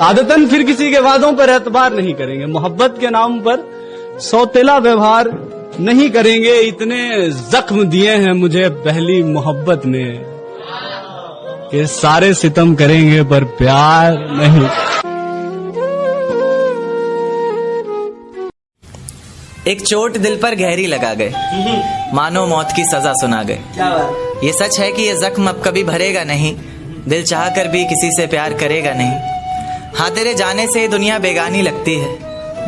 आदतन फिर किसी के वादों पर एतबार नहीं करेंगे, मोहब्बत के नाम पर सौतेला व्यवहार नहीं करेंगे। इतने जख्म दिए हैं मुझे पहली मोहब्बत ने कि सारे सितम करेंगे पर प्यार नहीं। एक चोट दिल पर गहरी लगा गए, मानो मौत की सजा सुना गए। ये सच है कि ये जख्म अब कभी भरेगा नहीं, दिल चाह कर भी किसी से प्यार करेगा नहीं। हाँ, तेरे जाने से दुनिया बेगानी लगती है,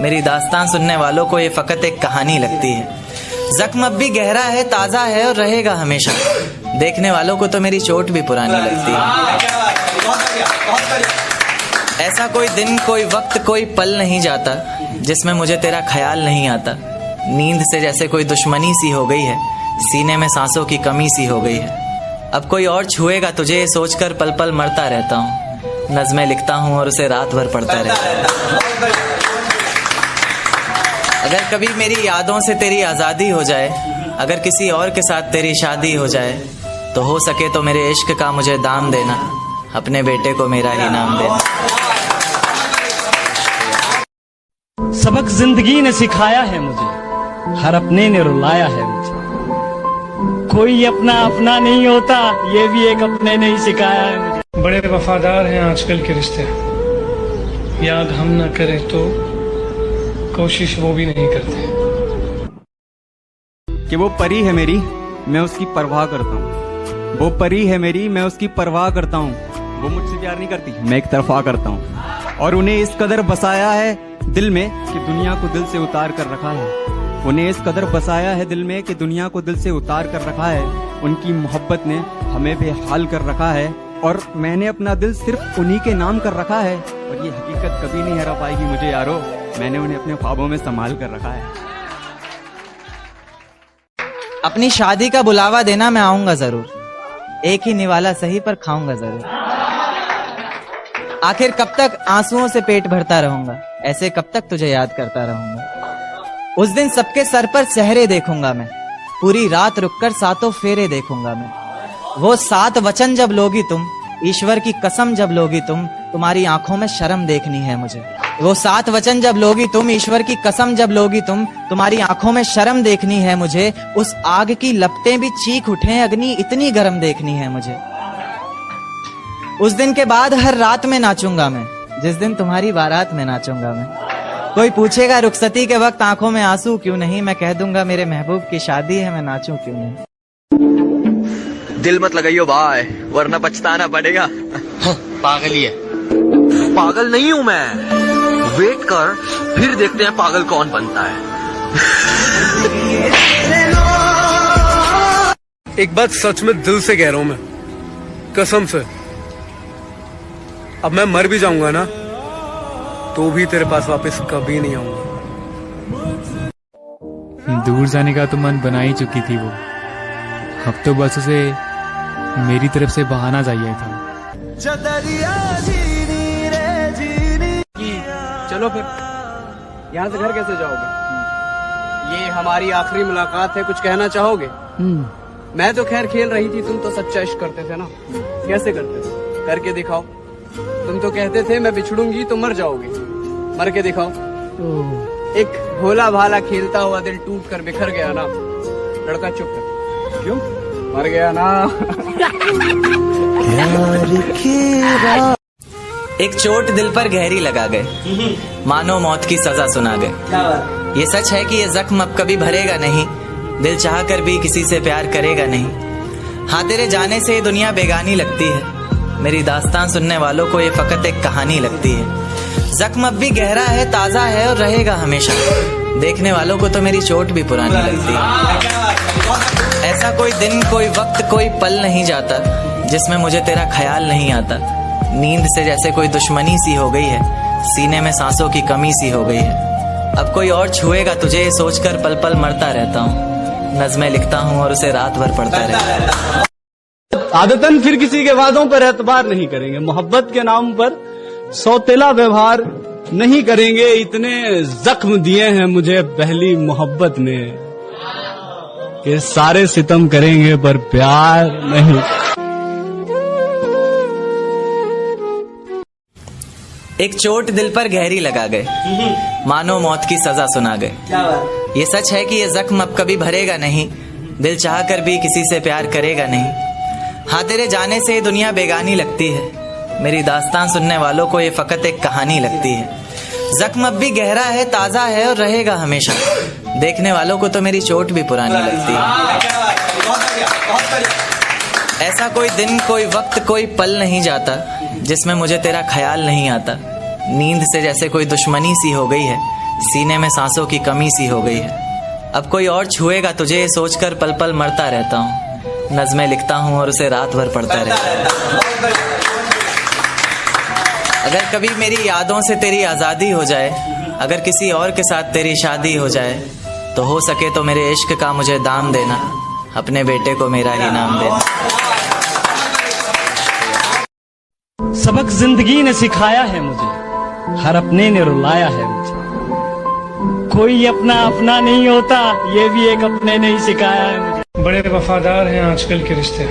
मेरी दास्तान सुनने वालों को ये फकत एक कहानी लगती है। जख्म अब भी गहरा है, ताजा है और रहेगा हमेशा, देखने वालों को तो मेरी चोट भी पुरानी लगती है। ऐसा कोई दिन, कोई वक्त, कोई पल नहीं जाता जिसमें मुझे तेरा ख्याल नहीं आता। नींद से जैसे कोई दुश्मनी सी हो गई है, सीने में सांसों की कमी सी हो गई है। अब कोई और छुएगा तुझे ये सोचकर पल पल मरता रहता हूँ। नज़्में लिखता हूँ और उसे रात भर पढ़ता रहता हूँ। अगर कभी मेरी यादों से तेरी आज़ादी हो जाए, अगर किसी और के साथ तेरी शादी हो जाए, तो हो सके तो मेरे इश्क का मुझे दाम देना, अपने बेटे को मेरा ही नाम देना। सबक जिंदगी ने सिखाया है मुझे, हर अपने ने रुलाया है मुझे। कोई अपना अपना नहीं होता, ये भी एक अपने ने ही सिखाया है मुझे। बड़े वफादार हैं आजकल के रिश्ते, याद हम न करें तो कोशिश वो भी नहीं करते। कि वो परी है मेरी, मैं उसकी परवाह करता हूँ। वो परी है मेरी, मैं उसकी परवाह करता हूँ। वो मुझसे प्यार नहीं करती, मैं एक तरफा करता हूँ। और उन्हें इस कदर बसाया है दिल में कि दुनिया को दिल से उतार कर रखा है। उन्हें इस कदर बसाया है दिल में कि दुनिया को दिल से उतार कर रखा है। उनकी मोहब्बत ने हमें बेहाल कर रखा है, और मैंने अपना दिल सिर्फ उन्हीं के नाम कर रखा है। और ये हकीकत कभी नहीं हरा पाएगी मुझे यारो, मैंने उन्हें अपने ख्वाबों में संभाल कर रखा है। अपनी शादी का बुलावा देना, मैं आऊंगा जरूर, एक ही निवाला सही पर खाऊंगा जरूर। आखिर कब तक आंसुओं से पेट भरता रहूंगा, ऐसे कब तक तुझे याद करता रहूंगा। उस दिन सबके सर पर चेहरे देखूंगा मैं, पूरी रात रुककर सातों फेरे देखूंगा मैं। वो 7 वचन जब लोगी तुम, ईश्वर की कसम जब लोगी तुम, तुम्हारी आंखों में शर्म देखनी है मुझे। वो 7 वचन जब लोगी तुम, ईश्वर की कसम जब लोगी तुम, तुम्हारी आंखों में शर्म देखनी है मुझे। उस आग की लपटें भी चीख उठे, अग्नि इतनी गर्म देखनी है मुझे। उस दिन के बाद हर रात में नाचूंगा मैं, जिस दिन तुम्हारी बारात में नाचूंगा मैं। कोई पूछेगा रुखसती के वक्त आंखों में आंसू क्यों नहीं, मैं कह दूंगा मेरे महबूब की शादी है, मैं नाचूं क्यों नहीं। दिल मत लगाइयो भाई, वरना पछताना पड़ेगा। पागल ही है। पागल नहीं हूं मैं, वेट कर, फिर देखते हैं पागल कौन बनता है। एक बात सच में दिल से कह रहा हूं मैं, कसम से, अब मैं मर भी जाऊंगा ना तो भी तेरे पास वापस कभी नहीं आऊंगा। दूर जाने का तो मन बना ही चुकी थी वो, अब तो बस उसे मेरी तरफ से बहाना चाहिए था। चलो फिर, यहाँ से घर कैसे जाओगे? ये हमारी आखिरी मुलाकात है, कुछ कहना चाहोगे? मैं तो खैर खेल रही थी, तुम तो सच्चा इश्क करते थे ना। कैसे करते थे? करके दिखाओ। तुम तो कहते थे मैं बिछड़ूंगी तो मर जाओगे, मर के दिखाओ। एक भोला भाला खेलता हुआ दिल टूट कर बिखर गया ना। लड़का चुप है, क्यों? मर गया ना। एक चोट दिल पर गहरी लगा गए, मानो मौत की सजा सुना गए। ये सच है कि ये जख्म अब कभी भरेगा नहीं, दिल चाह कर भी किसी से प्यार करेगा नहीं। हाँ, तेरे जाने से दुनिया बेगानी लगती है, मेरी दास्तान सुनने वालों को ये फकत एक कहानी लगती है। जख्म अब भी गहरा है, ताजा है और रहेगा हमेशा, देखने वालों को तो मेरी चोट भी पुरानी लगती है। ऐसा कोई दिन, कोई वक्त, कोई पल नहीं जाता जिसमें मुझे तेरा ख्याल नहीं आता। नींद से जैसे कोई दुश्मनी सी हो गई है, सीने में सांसों की कमी सी हो गई है। अब कोई और छुएगा तुझे ये सोचकर पल पल मरता रहता हूँ। नज़्में लिखता हूँ और उसे रात भर पढ़ता रहता हूँ। आदतन फिर किसी के वादों पर एतबार नहीं करेंगे, मोहब्बत के नाम पर सौतेला व्यवहार नहीं करेंगे। इतने जख्म दिए हैं मुझे पहली मोहब्बत ने कि सारे सितम करेंगे पर प्यार नहीं। एक चोट दिल पर गहरी लगा गए, मानो मौत की सजा सुना गए। ये सच है कि ये जख्म अब कभी भरेगा नहीं, दिल चाह कर भी किसी से प्यार करेगा नहीं। हाँ, तेरे जाने से ये दुनिया बेगानी लगती है, मेरी दास्तान सुनने वालों को ये फकत एक कहानी लगती है। जख्म अब भी गहरा है, ताजा है और रहेगा हमेशा, देखने वालों को तो मेरी चोट भी पुरानी लगती है। ऐसा कोई दिन, कोई वक्त, कोई पल नहीं जाता जिसमें मुझे तेरा ख्याल नहीं आता। नींद से जैसे कोई दुश्मनी सी हो गई है, सीने में सांसों की कमी सी हो गई है। अब कोई और छुएगा तुझे ये सोचकर पल पल मरता रहता हूँ। नज़्में लिखता हूँ और उसे रात भर पढ़ता रहता हूँ। अगर कभी मेरी यादों से तेरी आज़ादी हो जाए, अगर किसी और के साथ तेरी शादी हो जाए, तो हो सके तो मेरे इश्क का मुझे दाम देना, अपने बेटे को मेरा ही नाम देना। सबक जिंदगी ने सिखाया है मुझे, हर अपने ने रुलाया है मुझे। कोई अपना अपना नहीं होता, ये भी एक अपने ने ही सिखाया है मुझे। बड़े वफादार हैं आजकल के रिश्ते,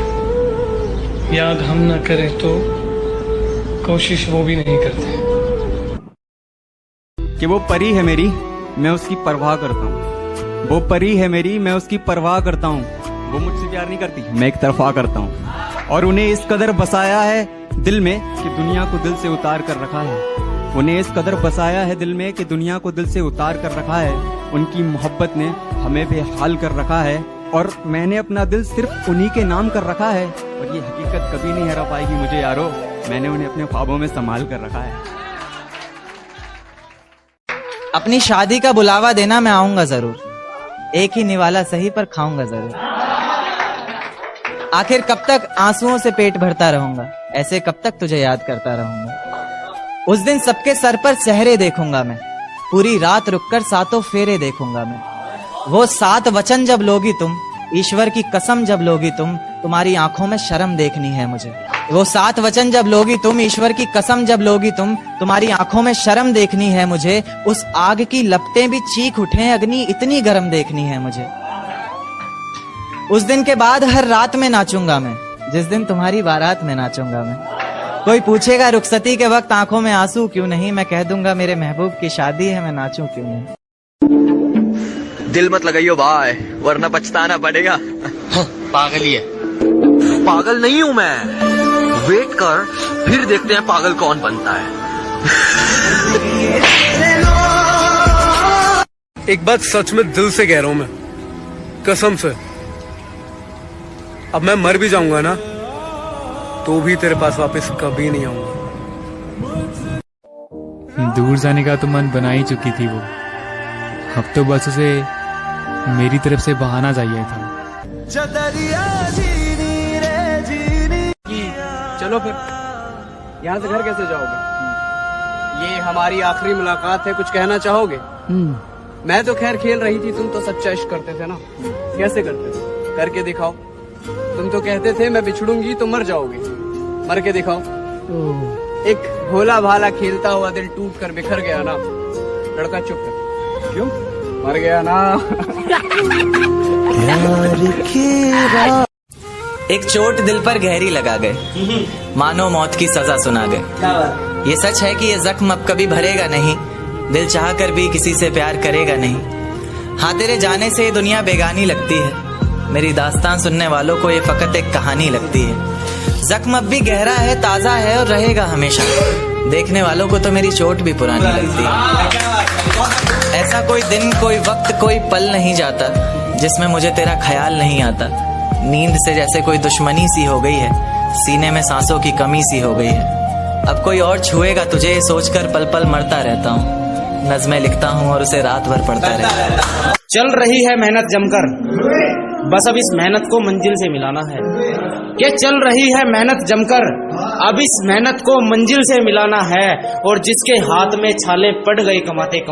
याद हम ना करें तो कोशिश वो भी नहीं करते कि वो परी है मेरी, मैं उसकी परवाह करता हूँ। वो परी है मेरी, मैं उसकी परवाह करता हूँ। वो मुझसे प्यार नहीं करती, मैं एक तरफा करता हूँ। और उन्हें इस कदर बसाया है दिल में कि दुनिया को दिल से उतार कर रखा है। उन्हें इस कदर बसाया है दिल में कि दुनिया को दिल से उतार कर रखा है। उनकी मोहब्बत ने हमें बेहाल कर रखा है, और मैंने अपना दिल सिर्फ उन्हीं के नाम कर रखा है। और ये हकीकत कभी नहीं हरा पाएगी मुझे यारो, मैंने उन्हें अपने ख्वाबों में संभाल कर रखा है। अपनी शादी का बुलावा देना, मैं आऊंगा जरूर, एक ही निवाला सही पर खाऊंगा जरूर। आखिर कब तक आंसुओं से पेट भरता रहूंगा, ऐसे कब तक तुझे याद करता रहूंगा। उस दिन सबके सर पर चेहरे देखूंगा मैं, पूरी रात रुककर सातों फेरे देखूंगा मैं। वो 7 वचन जब लोगी तुम, ईश्वर की कसम जब लोगी तुम, तुम्हारी आंखों में शर्म देखनी है मुझे। वो 7 वचन जब लोगी तुम, ईश्वर की कसम जब लोगी तुम, तुम्हारी आंखों में शर्म देखनी है मुझे। उस आग की लपटें भी चीख उठे, अग्नि इतनी गर्म देखनी है मुझे। उस दिन के बाद हर रात में नाचूंगा मैं, जिस दिन तुम्हारी बारात में नाचूंगा मैं। कोई पूछेगा रुखसती के वक्त आंखों में आंसू क्यों नहीं, मैं कह दूंगा मेरे महबूब की शादी है, मैं नाचूं क्यों नहीं। दिल मत लगाइयो भाई, वरना पछताना पड़ेगा। पागल ही है। पागल नहीं हूं मैं, वेट कर फिर देखते हैं पागल कौन बनता है। एक बात सच में दिल से कह रहा हूं मैं, कसम से। अब मैं मर भी जाऊंगा ना, तो भी तेरे पास वापस कभी नहीं आऊंगा। दूर जाने का तो मन बना ही चुकी थी वो, अब तो बस उसे मेरी तरफ से बहाना चाहिए था। चलो फिर, यहाँ से घर कैसे जाओगे? ये हमारी आखिरी मुलाकात है, कुछ कहना चाहोगे? मैं तो खैर खेल रही थी, तुम तो सच्चा इश्क करते थे ना। कैसे करते थे? करके दिखाओ। तुम तो कहते थे मैं बिछड़ूंगी तो मर जाओगे, मर के दिखाओ। एक भोला भाला खेलता हुआ दिल टूट कर बिखर गया ना। लड़का चुप है, क्यों? मर गया ना। एक चोट दिल पर गहरी लगा गए, मानो मौत की सजा सुना गए। ये सच है कि ये जख्म अब कभी भरेगा नहीं, दिल चाह कर भी किसी से प्यार करेगा नहीं। हाँ, तेरे जाने से ये दुनिया बेगानी लगती है, मेरी दास्तान सुनने वालों को ये फकत एक कहानी लगती है। जख्म अब भी गहरा है, ताजा है और रहेगा हमेशा, देखने वालों को तो मेरी चोट भी पुरानी लगती है। ऐसा कोई दिन, कोई वक्त, कोई पल नहीं जाता जिसमें मुझे तेरा ख्याल नहीं आता। नींद से जैसे कोई दुश्मनी सी हो गई है, सीने में सांसों की कमी सी हो गई है। अब कोई और छुएगा तुझे ये सोचकर पल पल मरता रहता हूँ। नज़्में लिखता हूँ और उसे रात भर पढ़ता रहता हूँ। चल रही है मेहनत जमकर, बस अब इस मेहनत को मंजिल से मिलाना है। क्या चल रही है मेहनत जमकर, अब इस मेहनत को मंजिल से मिलाना है। और जिसके हाथ में छाले पड़ गए कमाते कमाते